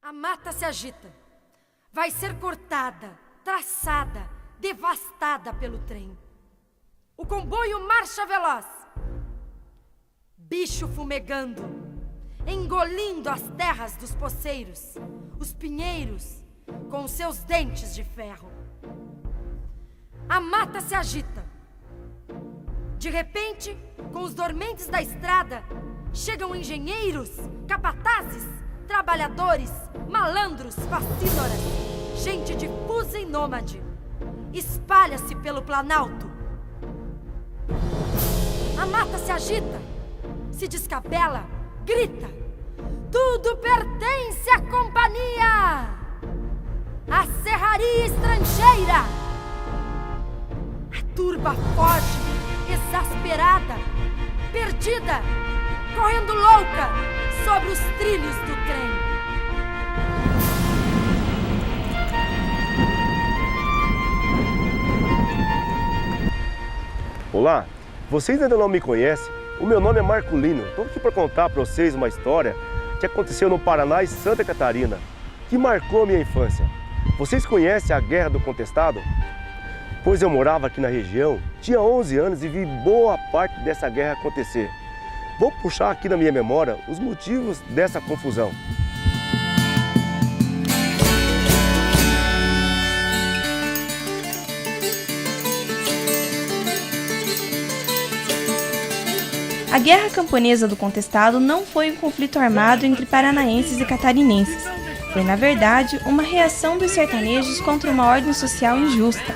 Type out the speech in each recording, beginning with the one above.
A mata se agita. Vai ser cortada, traçada, devastada pelo trem. O comboio marcha veloz. Bicho fumegando, engolindo as terras dos poceiros, os pinheiros, com seus dentes de ferro. A mata se agita. De repente, com os dormentes da estrada, chegam engenheiros, capatazes, trabalhadores, malandros, facínoras, gente difusa e nômade. Espalha-se pelo Planalto. A mata se agita, se descabela, grita. Tudo pertence à companhia! A serraria estrangeira! A turba foge, exasperada, perdida, correndo louca sobre os trilhos do trem. Olá, vocês ainda não me conhecem? O meu nome é Marculino. Estou aqui para contar para vocês uma história que aconteceu no Paraná e Santa Catarina, que marcou a minha infância. Vocês conhecem a Guerra do Contestado? Pois eu morava aqui na região, tinha 11 anos e vi boa parte dessa guerra acontecer. Vou puxar aqui na minha memória os motivos dessa confusão. A Guerra Camponesa do Contestado não foi um conflito armado entre paranaenses e catarinenses. Foi, na verdade, uma reação dos sertanejos contra uma ordem social injusta.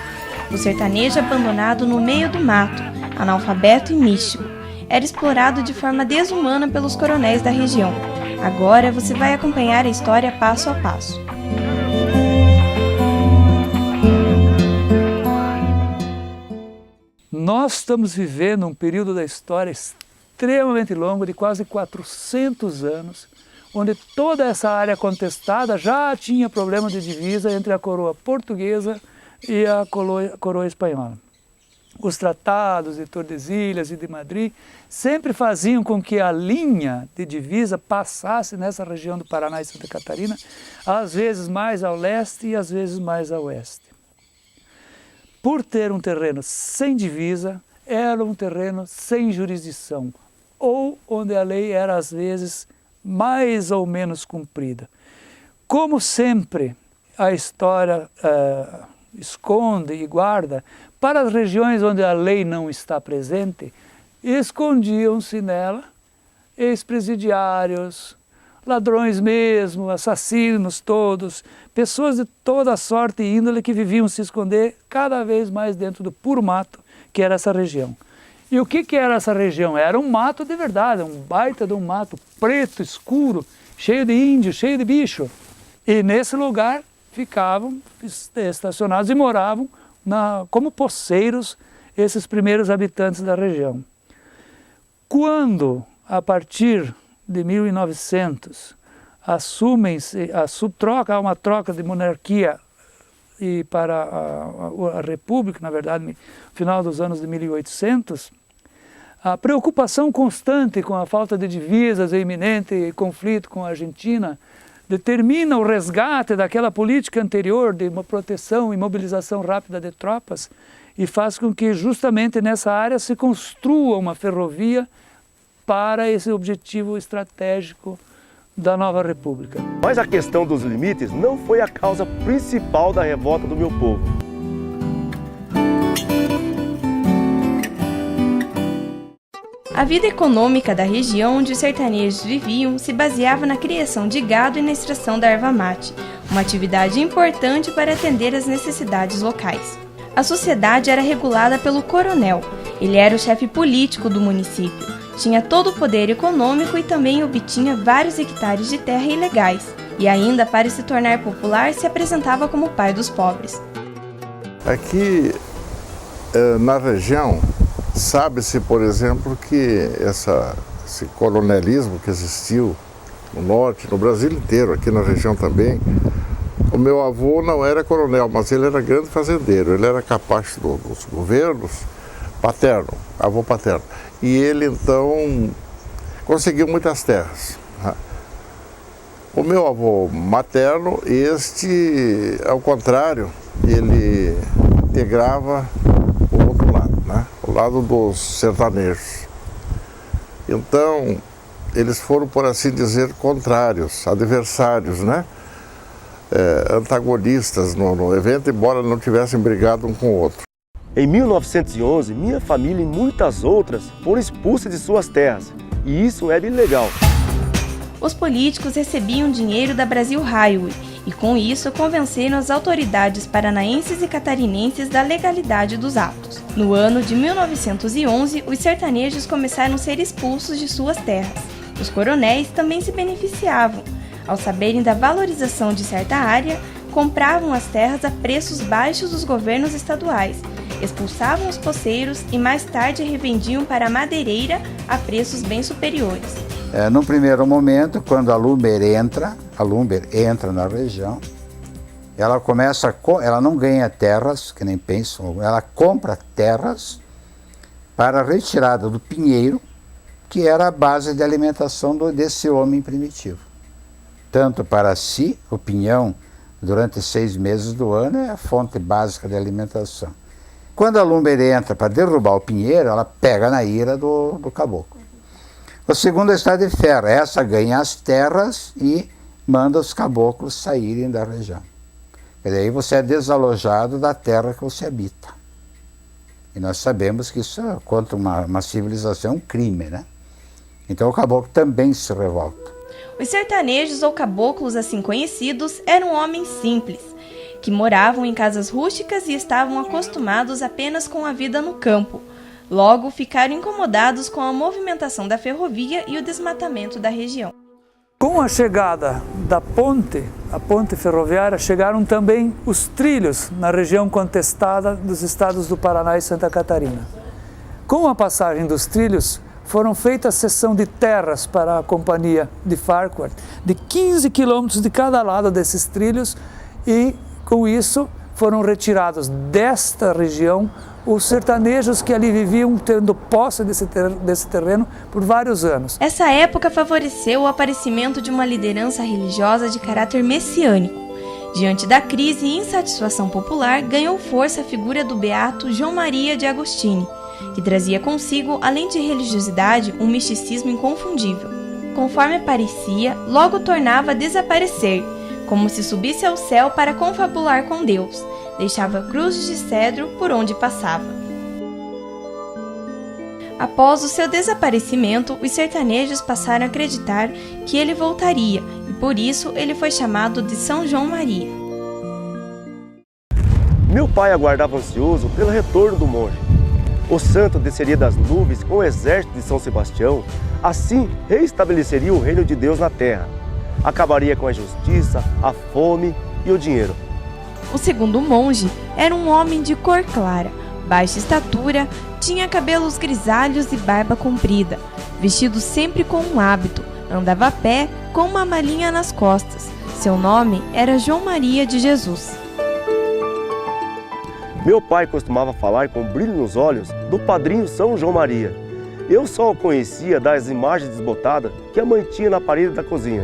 O sertanejo abandonado no meio do mato, analfabeto e místico, era explorado de forma desumana pelos coronéis da região. Agora você vai acompanhar a história passo a passo. Nós estamos vivendo um período da história extremamente longo, de quase 400 anos, onde toda essa área contestada já tinha problema de divisa entre a coroa portuguesa e a coroa espanhola. Os tratados de Tordesilhas e de Madrid sempre faziam com que a linha de divisa passasse nessa região do Paraná e Santa Catarina, às vezes mais ao leste e às vezes mais a oeste. Por ter um terreno sem divisa, era um terreno sem jurisdição, ou onde a lei era às vezes mais ou menos cumprida. Como sempre, a história esconde e guarda, para as regiões onde a lei não está presente, escondiam-se nela ex-presidiários, ladrões mesmo, assassinos todos, pessoas de toda sorte e índole que viviam se esconder cada vez mais dentro do puro mato que era essa região. E o que era essa região? Era um mato de verdade, um baita de um mato preto, escuro, cheio de índio, cheio de bicho. E nesse lugar ficavam estacionados e moravam como poceiros esses primeiros habitantes da região. Quando, a partir de 1900, há uma troca de monarquia e para a República, na verdade, no final dos anos de 1800, a preocupação constante com a falta de divisas e iminente conflito com a Argentina determina o resgate daquela política anterior de uma proteção e mobilização rápida de tropas e faz com que justamente nessa área se construa uma ferrovia para esse objetivo estratégico da nova república. Mas a questão dos limites não foi a causa principal da revolta do meu povo. A vida econômica da região onde os sertanejos viviam se baseava na criação de gado e na extração da erva mate, uma atividade importante para atender às necessidades locais. A sociedade era regulada pelo coronel. Ele era o chefe político do município, tinha todo o poder econômico e também obtinha vários hectares de terra ilegais. E ainda, para se tornar popular, se apresentava como o pai dos pobres. Aqui na região, sabe-se, por exemplo, que esse coronelismo que existiu no norte, no Brasil inteiro, aqui na região também, o meu avô não era coronel, mas ele era grande fazendeiro, ele era capacho dos governos, paterno, avô paterno. E ele, então, conseguiu muitas terras. O meu avô materno, este, ao contrário, ele integrava o outro lado, né? O lado dos sertanejos. Então, eles foram, por assim dizer, contrários, adversários, né? Antagonistas no evento, embora não tivessem brigado um com o outro. Em 1911, minha família e muitas outras foram expulsas de suas terras, e isso era ilegal. Os políticos recebiam dinheiro da Brasil Highway e, com isso, convenceram as autoridades paranaenses e catarinenses da legalidade dos atos. No ano de 1911, os sertanejos começaram a ser expulsos de suas terras. Os coronéis também se beneficiavam. Ao saberem da valorização de certa área, compravam as terras a preços baixos dos governos estaduais, expulsavam os poceiros e mais tarde revendiam para a madeireira a preços bem superiores. No primeiro momento, quando a Lumber entra na região, ela não ganha terras, que nem pensam, ela compra terras para a retirada do pinheiro, que era a base de alimentação desse homem primitivo. Tanto para si, o pinhão, durante 6 meses do ano, é a fonte básica de alimentação. Quando a Lumber entra para derrubar o pinheiro, ela pega na ira do caboclo. O segundo é a Estrada de Ferro. Essa ganha as terras e manda os caboclos saírem da região. E daí você é desalojado da terra que você habita. E nós sabemos que isso, contra uma civilização, é um crime, né? Então o caboclo também se revolta. Os sertanejos ou caboclos assim conhecidos eram homens simples, que moravam em casas rústicas e estavam acostumados apenas com a vida no campo. Logo, ficaram incomodados com a movimentação da ferrovia e o desmatamento da região. Com a chegada da ponte, a ponte ferroviária, chegaram também os trilhos na região contestada dos estados do Paraná e Santa Catarina. Com a passagem dos trilhos, foram feitas cessão de terras para a companhia de Farquhar, de 15 quilômetros de cada lado desses trilhos, e com isso foram retirados desta região os sertanejos que ali viviam, tendo posse desse terreno por vários anos. Essa época favoreceu o aparecimento de uma liderança religiosa de caráter messiânico. Diante da crise e insatisfação popular, ganhou força a figura do beato João Maria de Agostini, que trazia consigo, além de religiosidade, um misticismo inconfundível. Conforme aparecia, logo tornava a desaparecer, como se subisse ao céu para confabular com Deus. Deixava cruzes de cedro por onde passava. Após o seu desaparecimento, os sertanejos passaram a acreditar que ele voltaria, e por isso ele foi chamado de São João Maria. Meu pai aguardava ansioso pelo retorno do monge. O santo desceria das nuvens com o exército de São Sebastião, assim reestabeleceria o reino de Deus na terra. Acabaria com a injustiça, a fome e o dinheiro. O segundo monge era um homem de cor clara, baixa estatura, tinha cabelos grisalhos e barba comprida, vestido sempre com um hábito, andava a pé com uma malinha nas costas. Seu nome era João Maria de Jesus. Meu pai costumava falar com brilho nos olhos do padrinho São João Maria. Eu só o conhecia das imagens desbotadas que a mãe tinha na parede da cozinha.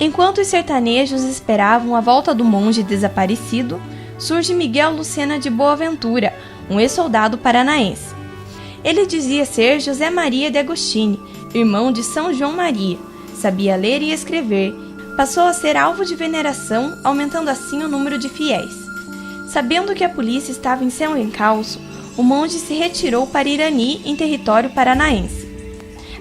Enquanto os sertanejos esperavam a volta do monge desaparecido, surge Miguel Lucena de Boaventura, um ex-soldado paranaense. Ele dizia ser José Maria de Agostini, irmão de São João Maria, sabia ler e escrever, passou a ser alvo de veneração, aumentando assim o número de fiéis. Sabendo que a polícia estava em seu encalço, o monge se retirou para Irani, em território paranaense.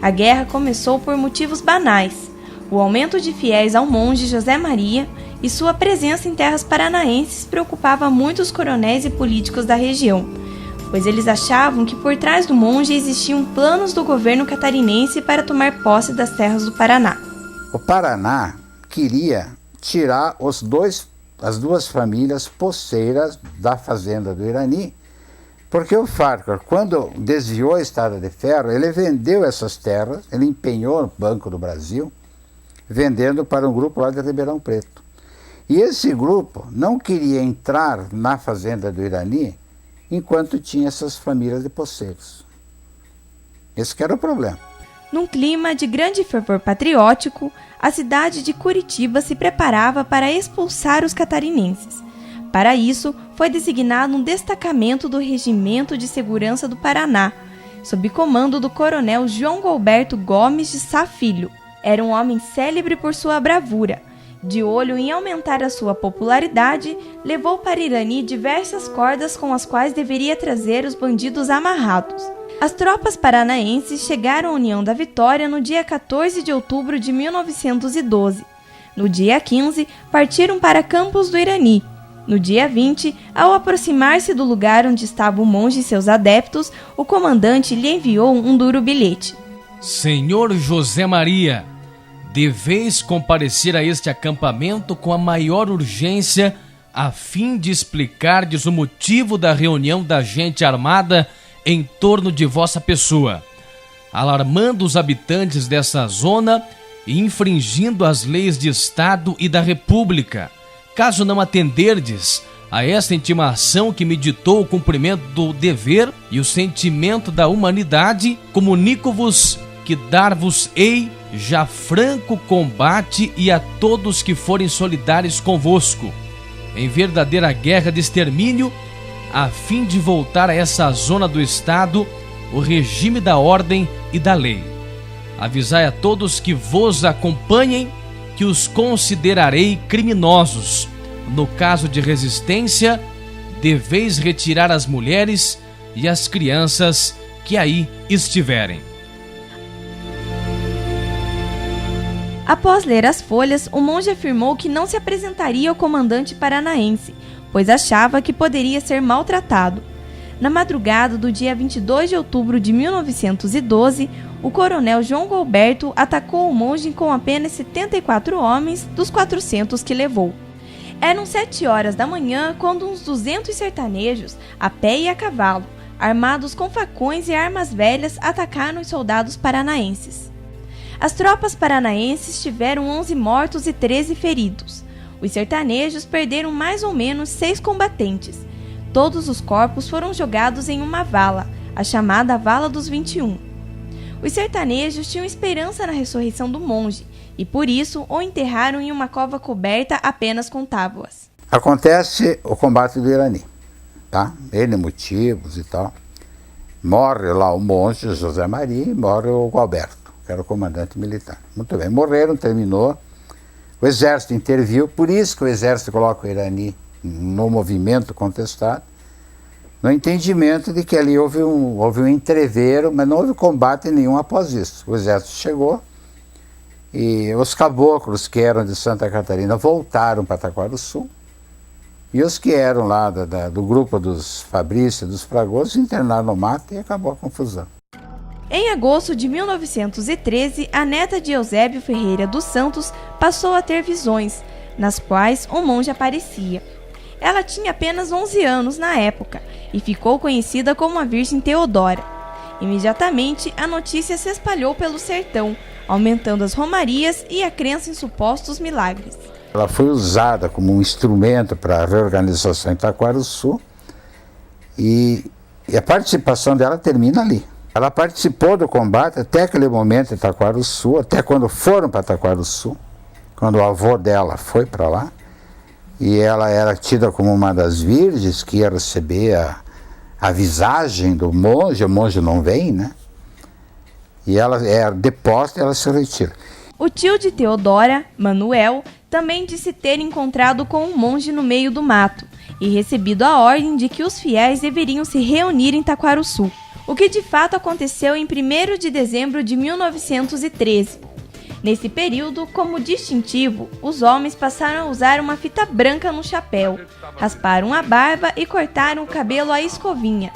A guerra começou por motivos banais. O aumento de fiéis ao monge José Maria e sua presença em terras paranaenses preocupava muito os coronéis e políticos da região, pois eles achavam que por trás do monge existiam planos do governo catarinense para tomar posse das terras do Paraná. O Paraná queria tirar as duas famílias poceiras da fazenda do Irani, porque o Farquhar, quando desviou a Estrada de Ferro, ele vendeu essas terras, ele empenhou no Banco do Brasil, vendendo para um grupo lá de Ribeirão Preto. E esse grupo não queria entrar na fazenda do Irani enquanto tinha essas famílias de poceiros. Esse que era o problema. Num clima de grande fervor patriótico, a cidade de Curitiba se preparava para expulsar os catarinenses. Para isso, foi designado um destacamento do Regimento de Segurança do Paraná, sob comando do coronel João Gilberto Gomes de Sá Filho. Era um homem célebre por sua bravura. De olho em aumentar a sua popularidade, levou para Irani diversas cordas com as quais deveria trazer os bandidos amarrados. As tropas paranaenses chegaram à União da Vitória no dia 14 de outubro de 1912. No dia 15, partiram para Campos do Irani. No dia 20, ao aproximar-se do lugar onde estava o monge e seus adeptos, o comandante lhe enviou um duro bilhete. Senhor José Maria, deveis comparecer a este acampamento com a maior urgência, a fim de explicar-lhes o motivo da reunião da gente armada em torno de vossa pessoa, alarmando os habitantes dessa zona e infringindo as leis de Estado e da República. Caso não atenderdes a esta intimação que me ditou o cumprimento do dever e o sentimento da humanidade, comunico-vos que dar-vos-ei já franco combate e a todos que forem solidários convosco, em verdadeira guerra de extermínio, a fim de voltar a essa zona do Estado o regime da ordem e da lei. Avisai a todos que vos acompanhem que os considerarei criminosos. No caso de resistência, deveis retirar as mulheres e as crianças que aí estiverem. Após ler as folhas, o monge afirmou que não se apresentaria ao comandante paranaense, pois achava que poderia ser maltratado. Na madrugada do dia 22 de outubro de 1912, o coronel João Gilberto atacou o monge com apenas 74 homens dos 400 que levou. Eram 7 horas da manhã quando uns 200 sertanejos, a pé e a cavalo, armados com facões e armas velhas, atacaram os soldados paranaenses. As tropas paranaenses tiveram 11 mortos e 13 feridos. Os sertanejos perderam mais ou menos 6 combatentes. Todos os corpos foram jogados em uma vala, a chamada Vala dos 21. Os sertanejos tinham esperança na ressurreição do monge e, por isso, o enterraram em uma cova coberta apenas com tábuas. Acontece o combate do Irani, tá? N motivos e tal. Morre lá o monge José Maria e morre o Gualberto, que era o comandante militar. Muito bem, morreram, terminou. O exército interviu, por isso que o exército coloca o Irani no movimento contestado, no entendimento de que ali houve um entreveiro, mas não houve combate nenhum após isso. O exército chegou e os caboclos que eram de Santa Catarina voltaram para Taquarussu e os que eram lá do grupo dos Fabrício e dos Fragosos internaram no mato e acabou a confusão. Em agosto de 1913, a neta de Eusébio Ferreira dos Santos passou a ter visões, nas quais o monge aparecia. Ela tinha apenas 11 anos na época e ficou conhecida como a Virgem Teodora. Imediatamente, a notícia se espalhou pelo sertão, aumentando as romarias e a crença em supostos milagres. Ela foi usada como um instrumento para a reorganização em Taquarussu e a participação dela termina ali. Ela participou do combate até aquele momento em Taquarussu, até quando foram para Taquarussu, quando o avô dela foi para lá. E ela era tida como uma das virgens que ia receber a visagem do monge. O monge não vem, né? E ela é deposta e ela se retira. O tio de Teodora, Manuel, também disse ter encontrado com um monge no meio do mato e recebido a ordem de que os fiéis deveriam se reunir em Taquarussu, o que de fato aconteceu em 1º de dezembro de 1913. Nesse período, como distintivo, os homens passaram a usar uma fita branca no chapéu, rasparam a barba e cortaram o cabelo à escovinha.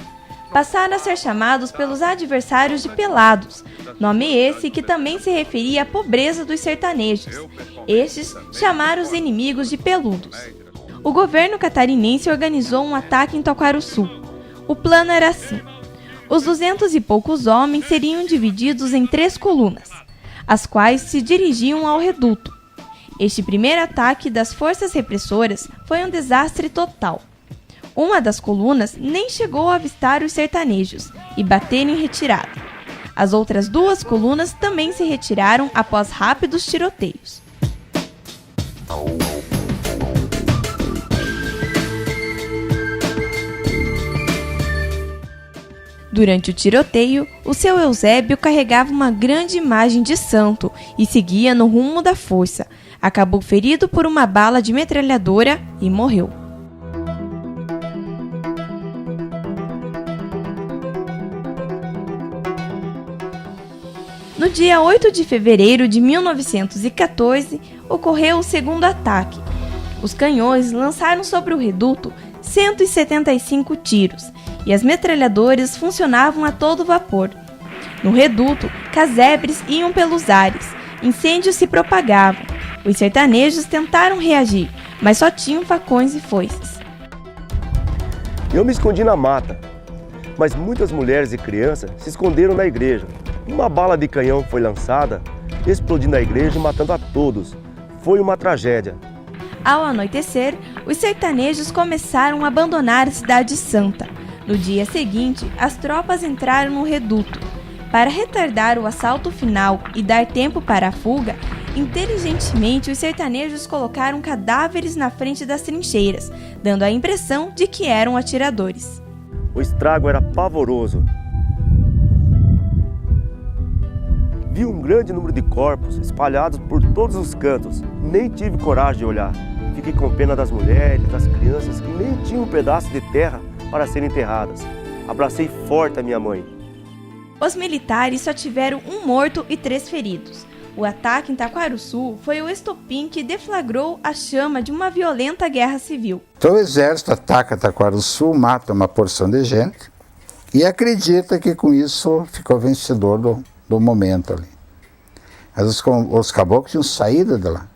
Passaram a ser chamados pelos adversários de pelados, nome esse que também se referia à pobreza dos sertanejos. Estes chamaram os inimigos de peludos. O governo catarinense organizou um ataque em Taquarussu. O plano era assim: os 200 e poucos homens seriam divididos em 3 colunas, as quais se dirigiam ao reduto. Este primeiro ataque das forças repressoras foi um desastre total. Uma das colunas nem chegou a avistar os sertanejos e bateram em retirada. As outras 2 colunas também se retiraram após rápidos tiroteios. Durante o tiroteio, o seu Eusébio carregava uma grande imagem de santo e seguia no rumo da força. Acabou ferido por uma bala de metralhadora e morreu. No dia 8 de fevereiro de 1914, ocorreu o segundo ataque. Os canhões lançaram sobre o reduto 175 tiros e as metralhadoras funcionavam a todo vapor. No reduto, casebres iam pelos ares, incêndios se propagavam. Os sertanejos tentaram reagir, mas só tinham facões e foices. Eu me escondi na mata, mas muitas mulheres e crianças se esconderam na igreja. Uma bala de canhão foi lançada, explodindo a igreja e matando a todos. Foi uma tragédia. Ao anoitecer, os sertanejos começaram a abandonar a cidade santa. No dia seguinte, as tropas entraram no reduto. Para retardar o assalto final e dar tempo para a fuga, inteligentemente os sertanejos colocaram cadáveres na frente das trincheiras, dando a impressão de que eram atiradores. O estrago era pavoroso. Vi um grande número de corpos espalhados por todos os cantos. Nem tive coragem de olhar. Fiquei com pena das mulheres, das crianças que nem tinham um pedaço de terra para serem enterradas. Abracei forte a minha mãe. Os militares só tiveram 1 morto e 3 feridos. O ataque em Taquarussu foi o estopim que deflagrou a chama de uma violenta guerra civil. Então o exército ataca Taquarussu, mata uma porção de gente e acredita que com isso ficou vencedor do momento ali. Mas os caboclos tinham saído de lá.